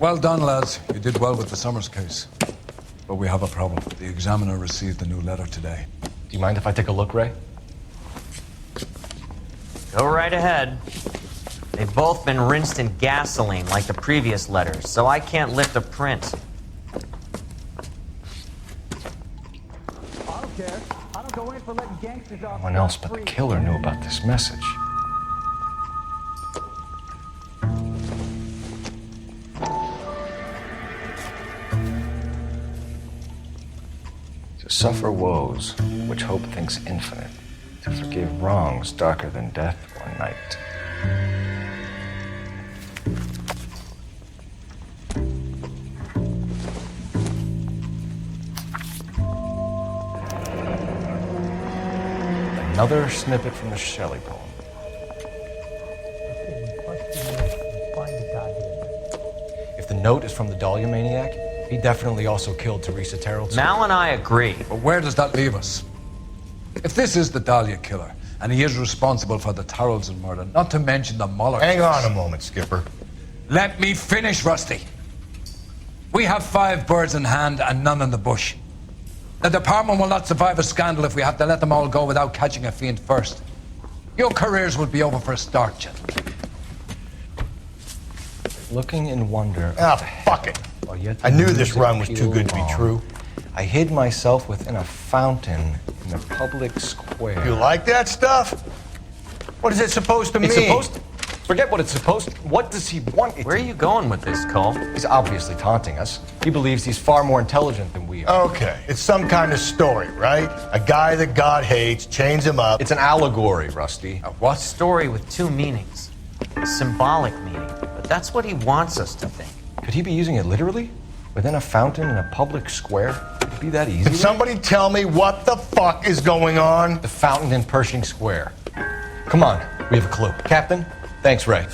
Well done, lads. You did well with the Summers case. But we have a problem. The examiner received a new letter today. Do you mind if I take a look, Ray? Go right ahead. They've both been rinsed in gasoline like the previous letters, so I can't lift a print. I don't care. I don't go in for letting gangsters off. No one else but the killer knew about this message. To suffer woes, which hope thinks infinite. To forgive wrongs darker than death or night. Another snippet from the Shelley poem. If the note is from the Dahlia maniac, he definitely also killed Teresa Terrell. Mal and I agree. But where does that leave us? If this is the Dahlia killer, and he is responsible for the Tarrelson murder, not to mention the Muller Hang case. on a moment, Skipper. Let me finish, Rusty. We have 5 birds in hand and none in the bush. The department will not survive a scandal if we have to let them all go without catching a fiend first. Your careers will be over for a start, gentlemen. Looking in wonder. Ah, fuck it. I knew this run was too good to be true. I hid myself within a fountain in the public square. You like that stuff? What is it supposed to mean? It's supposed to... Forget what it's supposed to... What does he want it Where are to... you going with this, Cole? He's obviously taunting us. He believes he's far more intelligent than we are. Okay, it's some kind of story, right? A guy that God hates, chains him up. It's an allegory, Rusty. A what? Story with 2 meanings. A symbolic meaning. But that's what he wants us to think. Could he be using it literally? Within a fountain in a public square? Could it be that easy? Can somebody tell me what the fuck is going on? The fountain in Pershing Square. Come on, we have a clue. Captain? Thanks, Ray.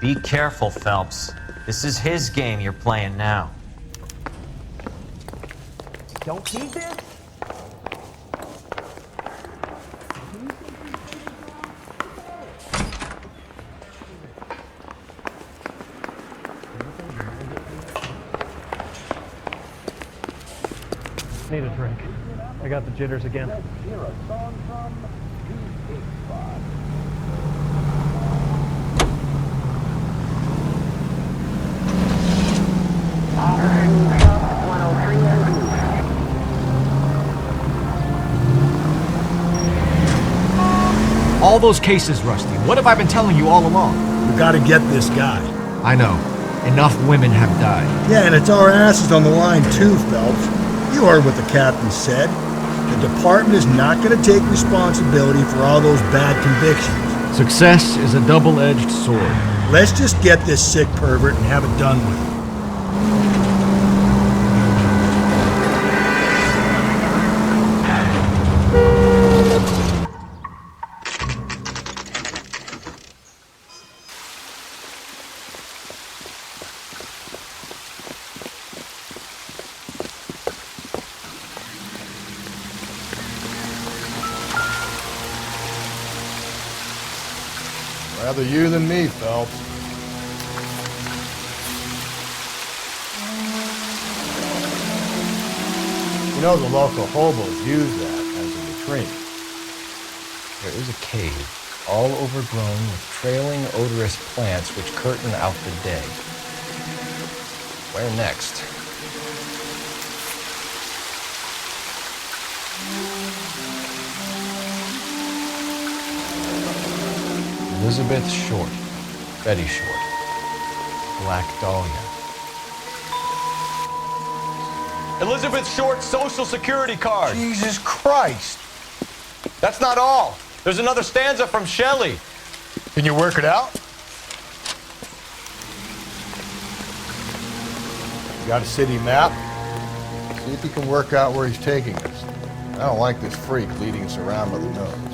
Be careful, Phelps. This is his game you're playing now. Don't keep this? Need a drink. I got the jitters again. All those cases, Rusty. What have I been telling you all along? We gotta get this guy. I know. Enough women have died. Yeah, and it's our asses on the line too, Phelps. You heard what the captain said. The department is not gonna take responsibility for all those bad convictions. Success is a double-edged sword. Let's just get this sick pervert and have it done with. Rather you than me, Phelps. You know the local hobos use that as a latrine. There is a cave, all overgrown with trailing, odorous plants which curtain out the day. Where next? Elizabeth Short, Betty Short, Black Dahlia. Elizabeth Short's social security card. Jesus Christ. That's not all. There's another stanza from Shelley. Can you work it out? You got a city map? See if you can work out where he's taking us. I don't like this freak leading us around by the nose.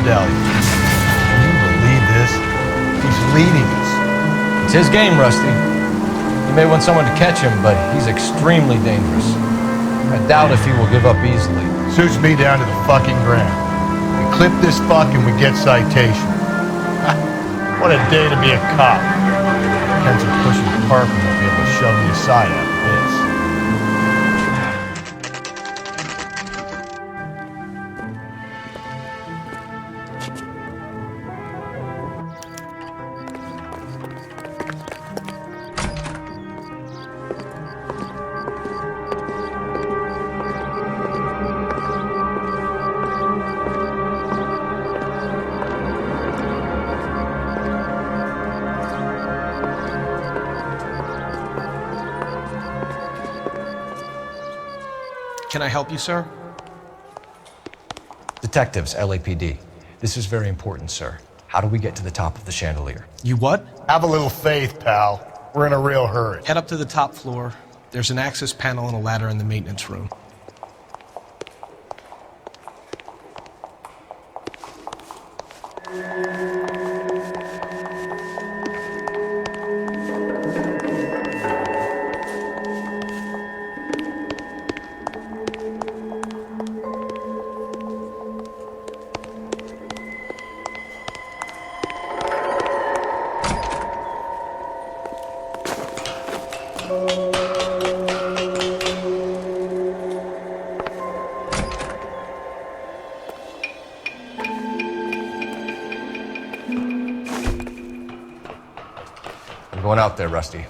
underbelly. Can you believe this? He's leading us. It's his game, Rusty. You may want someone to catch him, but he's extremely dangerous. I doubt if he will give up easily. Suits me down to the fucking ground. We clip this fuck and we get citation. What a day to be a cop. Ken's pushing the park and won't be able to shove me aside after this. Can I help you, sir? Detectives, LAPD. This is very important, sir. How do we get to the top of the chandelier? You what? Have a little faith, pal. We're in a real hurry. Head up to the top floor. There's an access panel and a ladder in the maintenance room. I'm going out there, Rusty.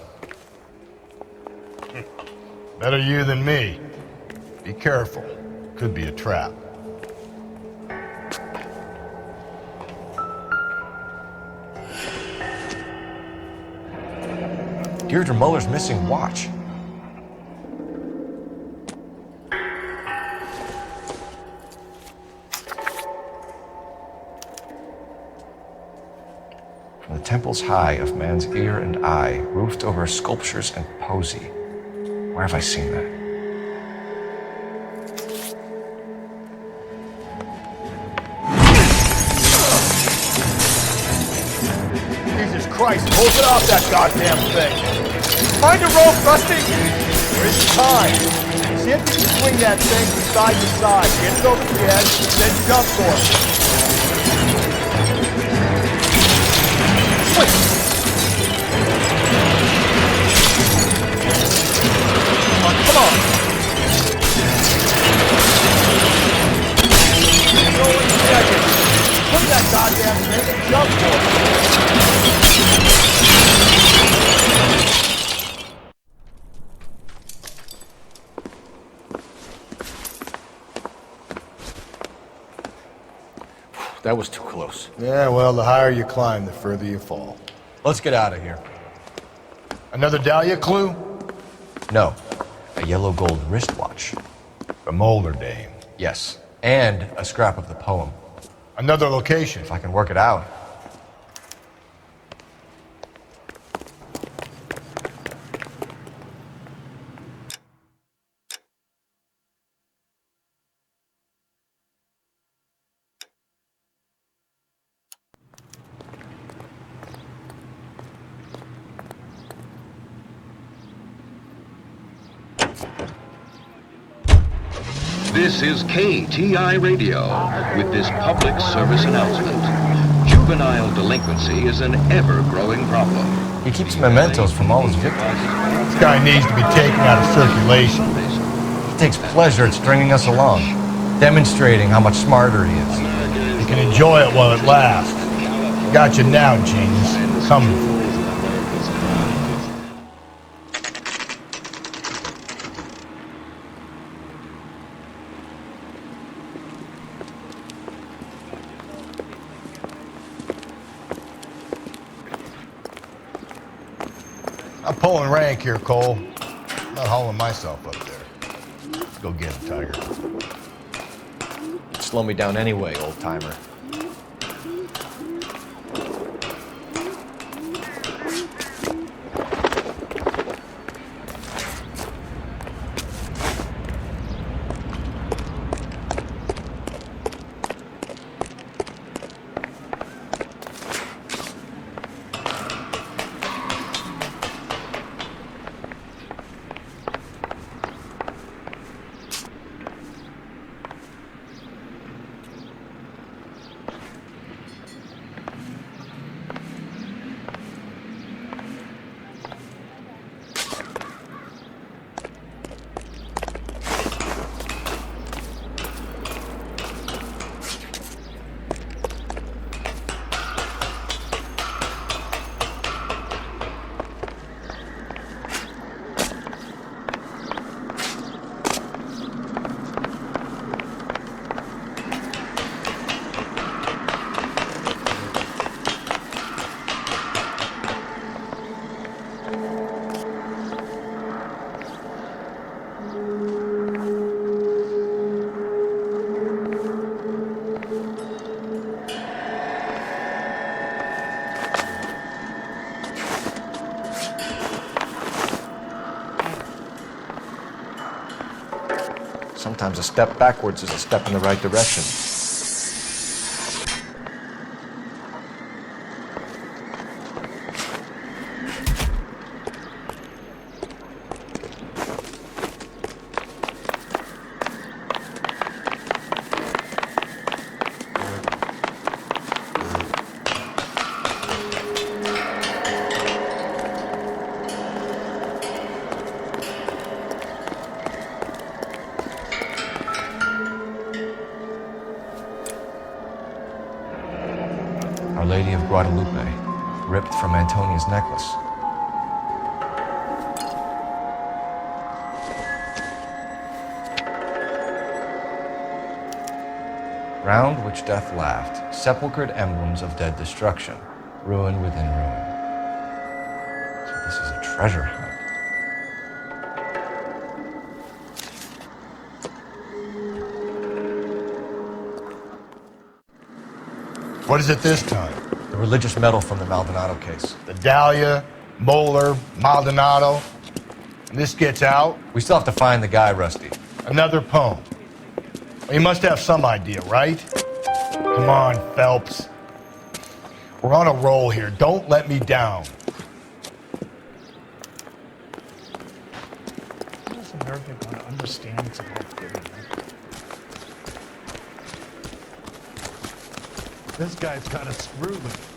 Better you than me. Be careful. Could be a trap. Deirdre Muller's missing watch. From the temples high of man's ear and eye, roofed over sculptures and poesy. Where have I seen that? Jesus Christ, hold it off that goddamn thing! Find a rope, Rusty! Where's the time? See if you can swing that thing from side to side. Get it over the edge, then jump for it. Come on! Go in seconds. Put that goddamn thing and jump for it. That was too close. Yeah, well, the higher you climb, the further you fall. Let's get out of here. Another Dahlia clue? No, a yellow gold wristwatch. The Molar Dame. Yes, and a scrap of the poem. Another location. If I can work it out. This is KTI Radio with this public service announcement. Juvenile delinquency is an ever-growing problem. He keeps mementos from all his victims. This guy needs to be taken out of circulation. He takes pleasure at stringing us along, demonstrating how much smarter he is. You can enjoy it while it lasts. Got you now, genius. Coming for you. I'm pulling rank here, Cole. I'm not hauling myself up there. Let's go get him, Tiger. Slow me down anyway, old timer. Sometimes a step backwards is a step in the right direction. Our Lady of Guadalupe, ripped from Antonia's necklace. Round which death laughed, sepulchred emblems of dead destruction, ruin within ruin. So this is a treasure hunt. What is it this time? The religious medal from the Maldonado case. The Dahlia, Moeller, Maldonado. And this gets out? We still have to find the guy, Rusty. Another poem. Well, you must have some idea, right? Come on, Phelps. We're on a roll here. Don't let me down. How does America going to understand something? This guy's got a screw loose.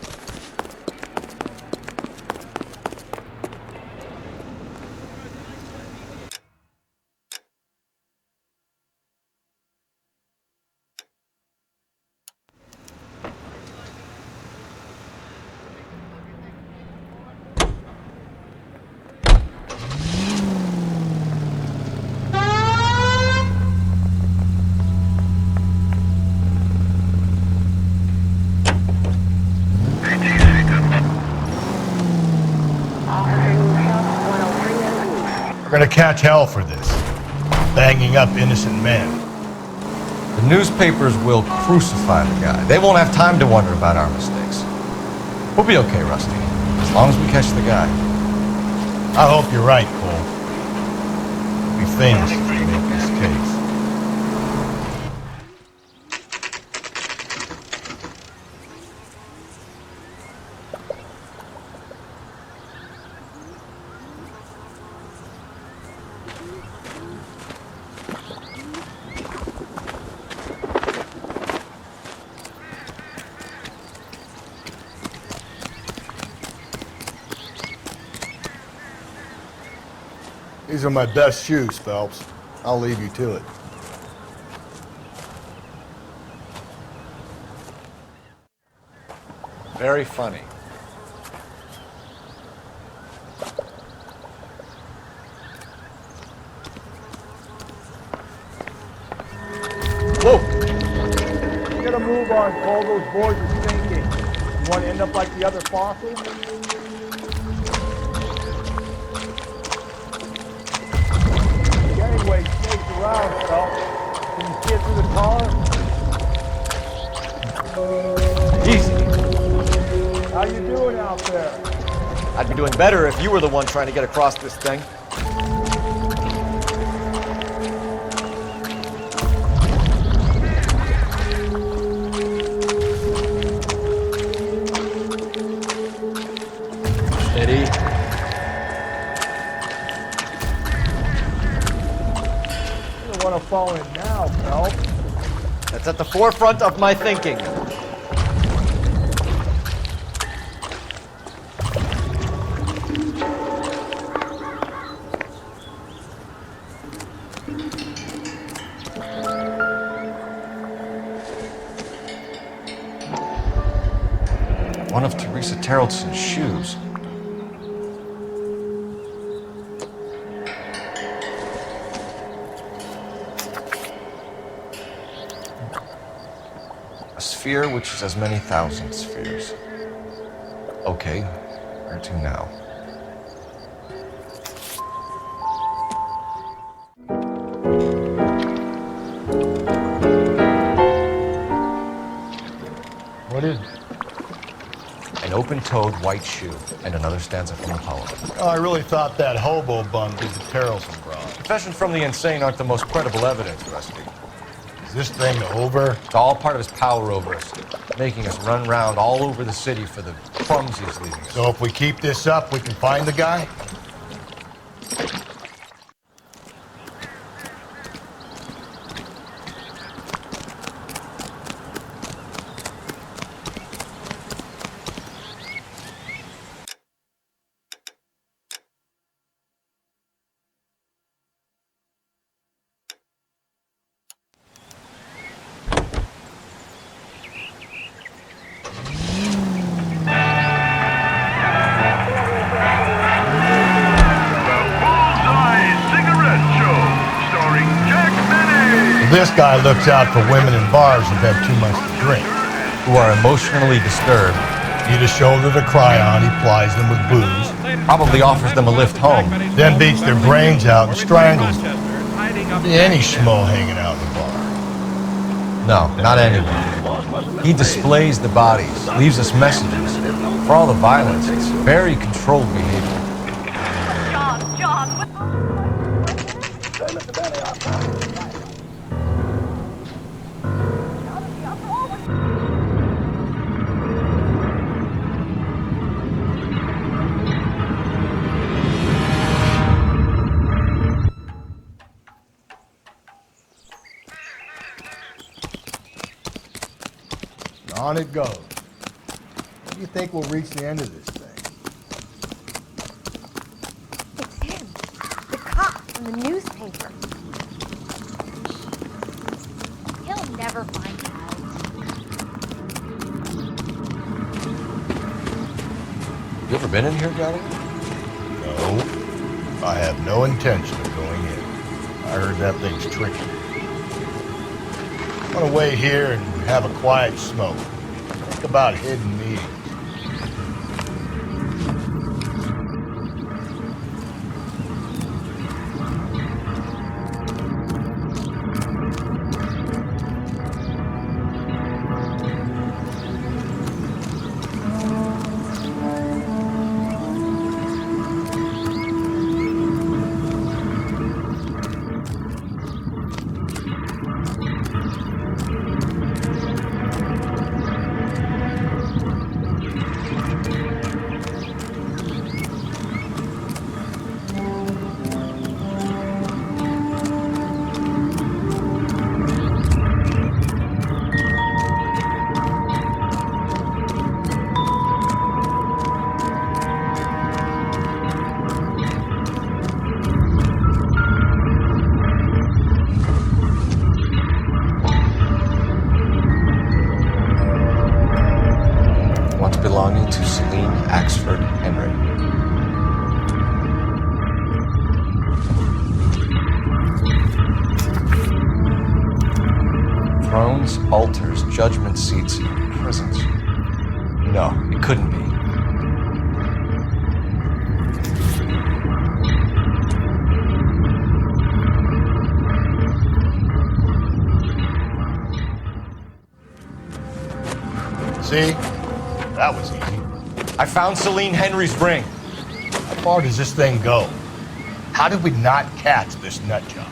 We're gonna catch hell for this. Banging up innocent men. The newspapers will crucify the guy. They won't have time to wonder about our mistakes. We'll be okay, Rusty, as long as we catch the guy. I hope you're right, Cole. We'll be famous if we make this case. These are my best shoes, Phelps. I'll leave you to it. Very funny. Whoa! You gotta move on, Cole. Those boards are sinking. You want to end up like the other fossils? Gangway snakes around, Phelps. Can you see it through the car? Easy. How you doing out there? I'd be doing better if you were the one trying to get across this thing. Steady. You don't want to fall in now, Phelps. That's at the forefront of my thinking. One of Teresa Terreltson's shoes. A sphere which is as many thousand spheres. Okay, where to now? What is it? An open-toed white shoe and another stanza from the poem. Oh, I really thought that hobo bum did the Terrelson bronze. Confessions from the insane aren't the most credible evidence, Rusty. Is this thing over? It's all part of his power over us, making us run around all over the city for the crumbs he's leaving us. So if we keep this up, we can find the guy? This guy looks out for women in bars who've had too much to drink. Who are emotionally disturbed. Need a shoulder to cry on, he plies them with booze. Probably offers them a lift home. Then beats their brains out and strangles them. Any schmo hanging out in the bar. No, not anyone. He displays the bodies, leaves us messages. For all the violence, it's very controlled behavior. John, On it goes. When do you think we'll reach the end of this thing? It's him. The cop from the newspaper. He'll never find out. You ever been in here, Johnny? No. I have no intention of going in. I heard that thing's tricky. I'm gonna wait here and have a quiet smoke. Think about hidden meetings. Belonging to Celine Axford Henry. Thrones, altars, judgment seats, and prisons. No, it couldn't be. See? That was easy. I found Celine Henry's ring. How far does this thing go? How did we not catch this nut job?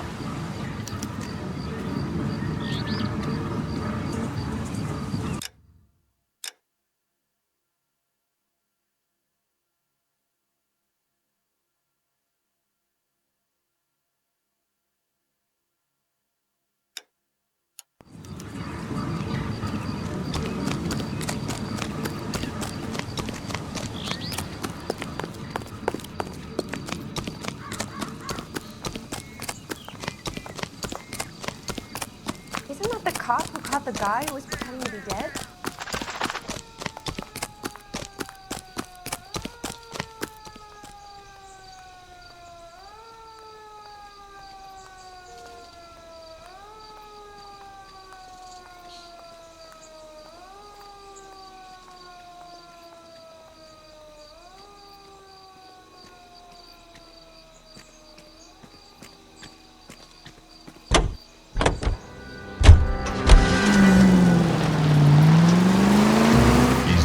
Cop who caught the guy who was pretending to be dead?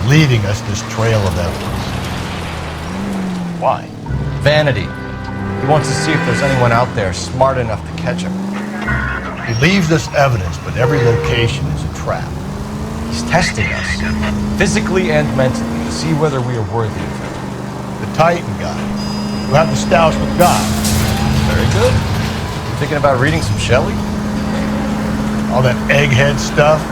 Leading us this trail of evidence. Why? Vanity. He wants to see if there's anyone out there smart enough to catch him. He leaves us evidence, but every location is a trap. He's testing us, physically and mentally, to see whether we are worthy of him. The Titan guy, who had the stoush with God. Very good. You thinking about reading some Shelley? All that egghead stuff?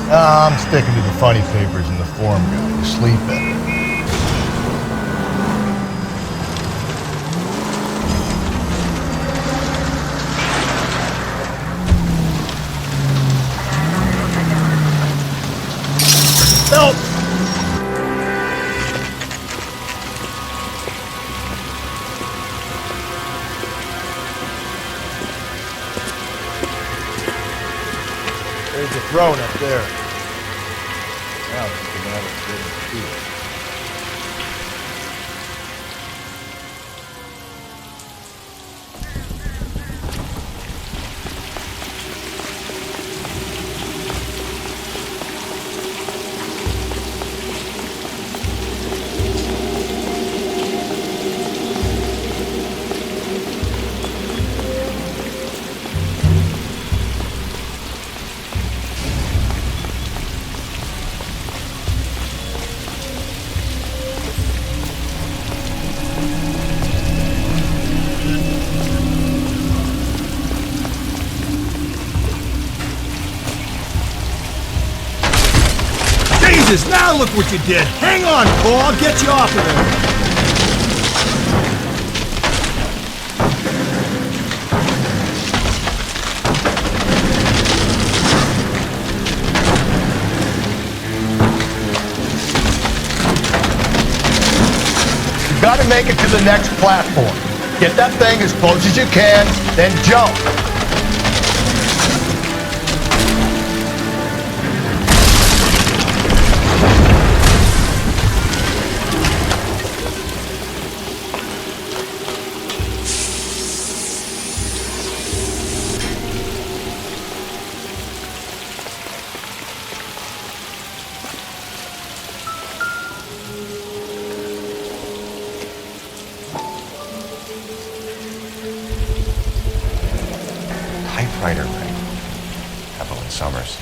I'm sticking to the funny papers and the forum guy, the sleep editor. Phelps! There's a throne up there. Now it's the man that's getting the Jesus, now look what you did! Hang on, Cole, I'll get you off of there! You gotta make it to the next platform. Get that thing as close as you can, then jump. Typewriter ring. Evelyn Summers.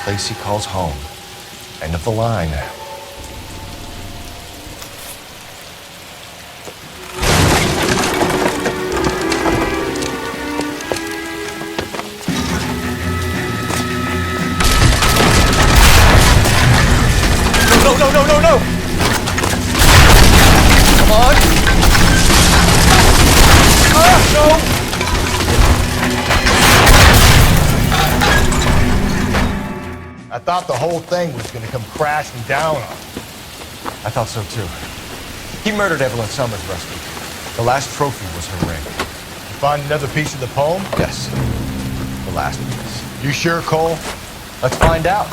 Place he calls home. End of the line. No! Come on! No! I thought the whole thing was gonna come crashing down on us. I thought so too. He murdered Evelyn Summers, Rusty. The last trophy was her ring. You find another piece of the poem? Yes. The last piece. You sure, Cole? Let's find out.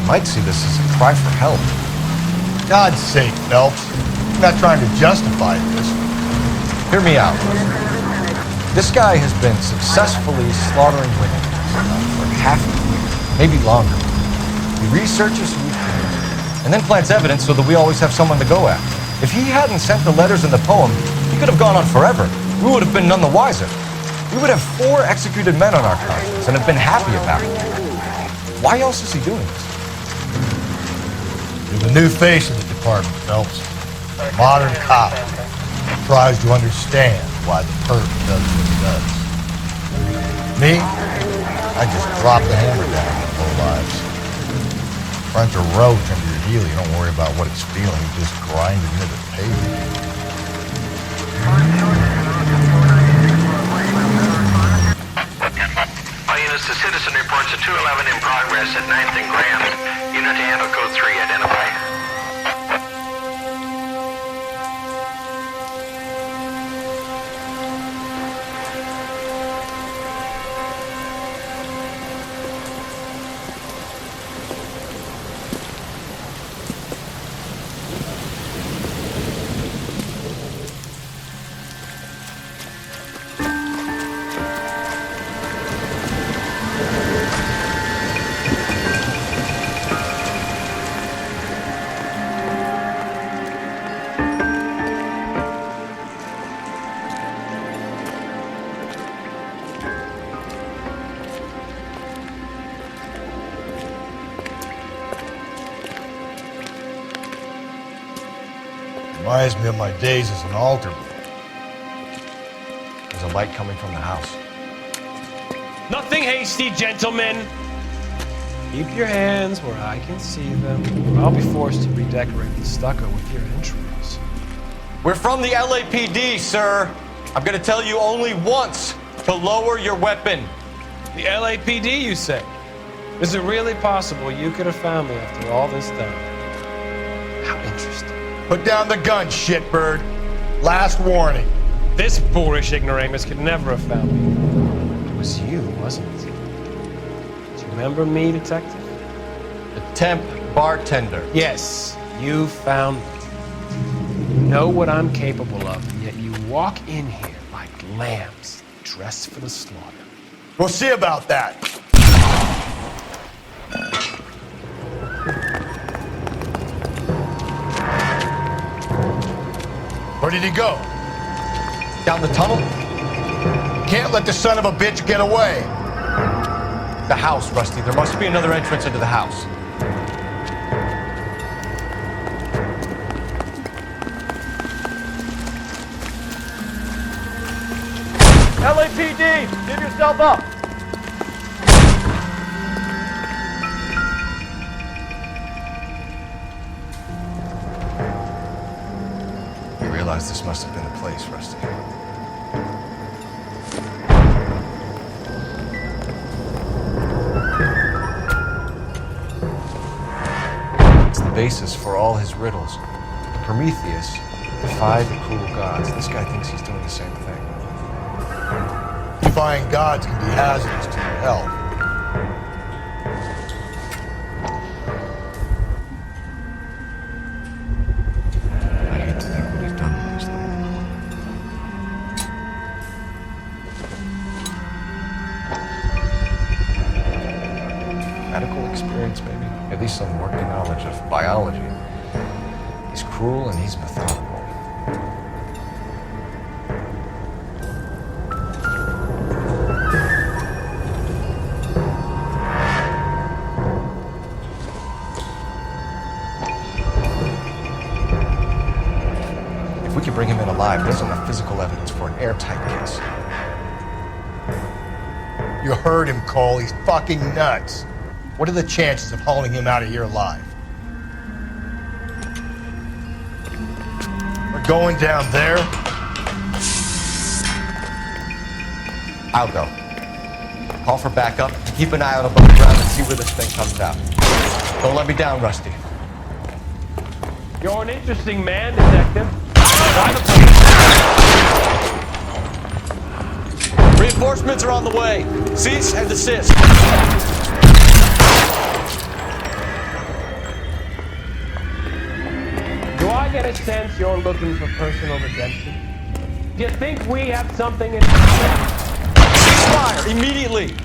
Might see this as a cry for help. God's sake, Phelps. I'm not trying to justify this. Hear me out. This guy has been successfully slaughtering women for half a year, maybe longer. He researches who he kills, and then plants evidence so that we always have someone to go after. If he hadn't sent the letters in the poem, he could have gone on forever. We would have been none the wiser. We would have 4 executed men on our conscience and have been happy about it. Why else is he doing this? You're the new face of the department, Phelps. Modern cop. Tries to understand why the perp does what he does. Me? I just drop the hammer down our whole lives. Runs a roach under your heel, you don't worry about what it's feeling, you just grind it into the pavement. progress at 9th and Grand. Unit to handle code 3, identify. Reminds me of my days as an altar boy. There's a light coming from the house. Nothing hasty, gentlemen. Keep your hands where I can see them. I'll be forced to redecorate the stucco with your entrails. We're from the LAPD, sir. I'm gonna tell you only once to lower your weapon. The LAPD, you say? Is it really possible you could have found me after all this time? How interesting. Put down the gun, shitbird. Last warning. This boorish ignoramus could never have found me. It was you, wasn't it? Do you remember me, detective? The temp bartender. Yes, you found me. You know what I'm capable of, and yet you walk in here like lambs dressed for the slaughter. We'll see about that. Where did he go? Down the tunnel? Can't let the son of a bitch get away. The house, Rusty. There must be another entrance into the house. LAPD! Give yourself up! You realize this must have been the place, Rusty. It's the basis for all his riddles. Prometheus defied the cruel gods. This guy thinks he's doing the same thing. Defying gods can be hazardous to your health. I hate to think what he's done with his life. Medical experience, maybe? At least some working knowledge of biology. He's cruel and he's methodical. If we could bring him in alive, there's enough physical evidence for an airtight case. You heard him, Cole. He's fucking nuts. What are the chances of hauling him out of here alive? We're going down there. I'll go. Call for backup, keep an eye out above the ground and see where this thing comes out. Don't let me down, Rusty. You're an interesting man, detective. Reinforcements are on the way. Cease and desist. Do I get a sense you're looking for personal redemption? Do you think we have something in common? Ceasefire immediately.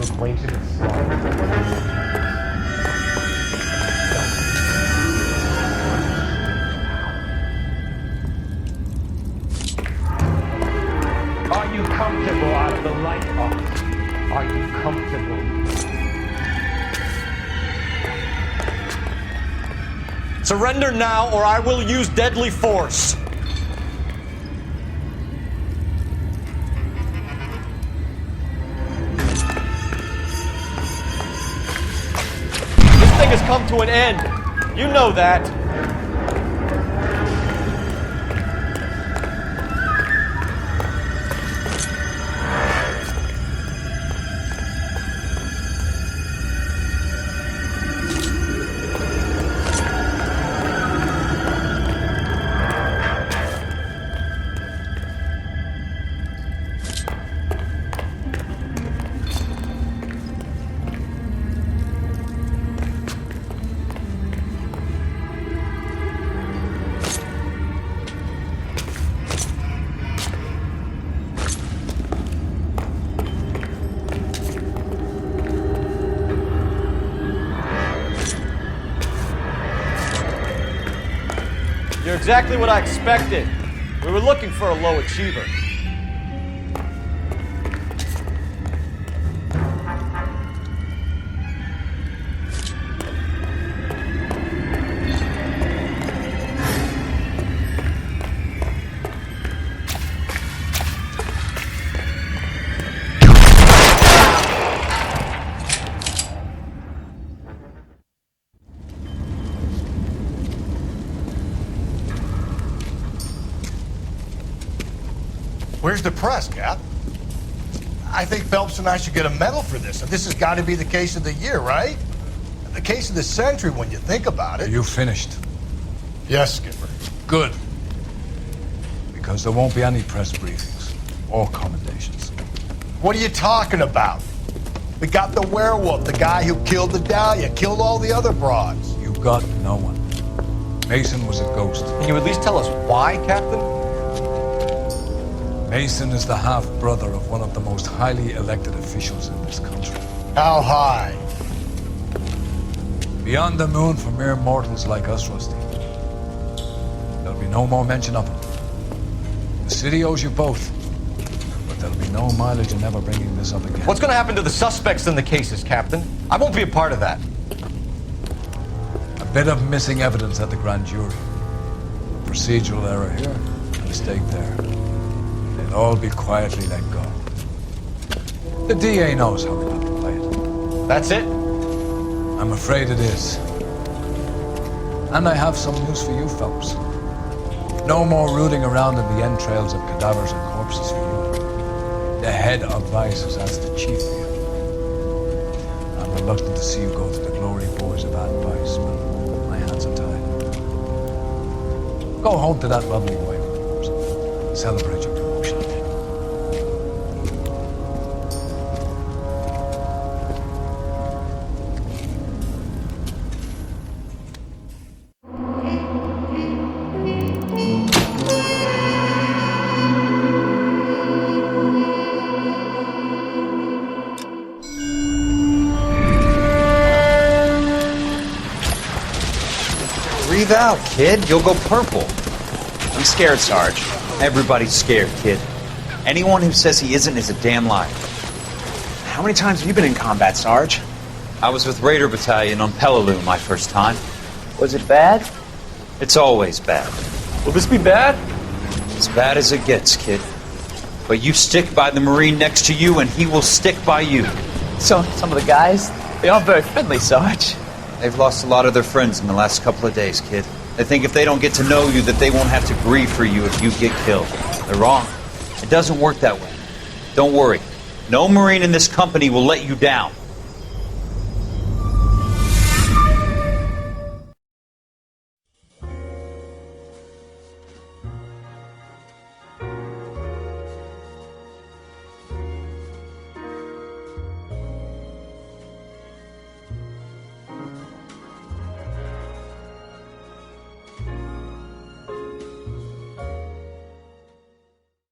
Acquainted with slaughter? Are you comfortable out of the light box? Are you comfortable? Surrender now or I will use deadly force. come to an end. You know that. You're exactly what I expected. We were looking for a low achiever. Where's the press, Cap? I think Phelps and I should get a medal for this. This has got to be the case of the year, right? The case of the century when you think about it. Are you finished? Yes, Skipper. Good. Because there won't be any press briefings or commendations. What are you talking about? We got the werewolf, the guy who killed the Dahlia, killed all the other broads. You got no one. Mason was a ghost. Can you at least tell us why, Captain? Mason is the half-brother of one of the most highly elected officials in this country. How high? Beyond the moon for mere mortals like us, Rusty. There'll be no more mention of it. The city owes you both. But there'll be no mileage in ever bringing this up again. What's going to happen to the suspects in the cases, Captain? I won't be a part of that. A bit of missing evidence at the grand jury. A procedural error here, a mistake there. They'll all be quietly let go. The DA knows how we got to play it. That's it? I'm afraid it is. And I have some news for you, Phelps. No more rooting around in the entrails of cadavers and corpses for you. The head of Vice has asked the chief for you. I'm reluctant to see you go to the glory boys of Vice, but my hands are tied. Go home to that lovely wife of yours. Celebrate your promotion. Breathe out, kid. You'll go purple. I'm scared, Sarge. Everybody's scared, kid. Anyone who says he isn't is a damn liar. How many times have you been in combat, Sarge? I was with Raider Battalion on Peleliu my first time. Was it bad? It's always bad. Will this be bad? As bad as it gets, kid. But you stick by the Marine next to you, and he will stick by you. So, some of the guys, they aren't very friendly, Sarge. They've lost a lot of their friends in the last couple of days, kid. They think if they don't get to know you, that they won't have to grieve for you if you get killed. They're wrong. It doesn't work that way. Don't worry. No Marine in this company will let you down.